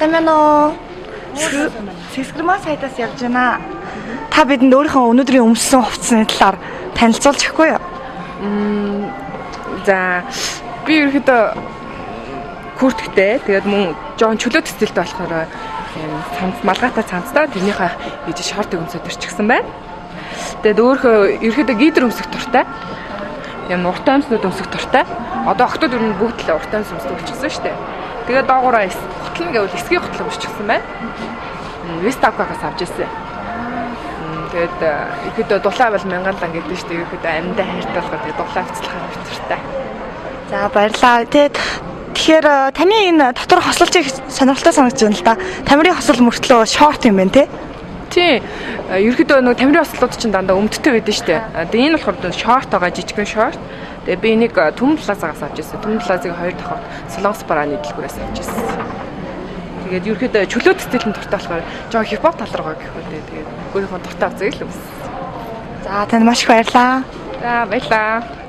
Сайн байна уу? Сэсгэрмаа сайтаас явж байна. Та бидэнд өөрийнхөө өнөөдрийн өмссөн хувцсны талаар танилцуулж өгөхгүй юу? За би ерөөхдөө күртгтэй. Тэгээд мөн жоон чөлөө төсөлтэй болохоор цанц малгайтай цанцтай тэрнийхээ ээж шортыг өмсөд ирчихсэн байна. Тэгээд өөрөө ерөөхдөө гидр өмсөх дуртай. Яг уртаа өмснүүд өмсөх дуртай. Одоо охтууд ер нь бүгд л уртаа өмсдөг болчихсон шүү дээ. Тэгээд доогоороо хотлон гэвэл эсгийн хотлон өмсчихсэн байна. Вестапкагаас авч ирсэн. Тэгээд ерөөдөө дулаан бол мянган лан гэдэг шүү дээ. Ерөөдөө амьдаа хайртай болохоор тэгээд дулаан авцлахаар авчиртай. За баярлалаа. Тэгэхээр таны энэ дотор хослолцыг сонирхолтой санагдаж байна л да. Тамирын хосол мөртлөө шорт юм байна тий. Ерөөдөө нөгөө тамирын хослууд чинь дандаа өмдтэй байдаг шүү дээ. Тэгээд энэ болохоор шорт байгаа жижигхэн шорт. Тэгээд би энийг Түмэн плазагаас авч ирсэн. Түмэн плазагийн 2 дахь Солонгос барааны дэлгүүрээс авч ирсэн. Тэгээд ерөөдөө чөлөө төсөлтөнд дуртай болохоор жоо хипхоп тал руугаа гэх үү. Тэгээд өөрийнхөө дуртай авцыг л өмс. За танд маш их баярлалаа. За баярлалаа.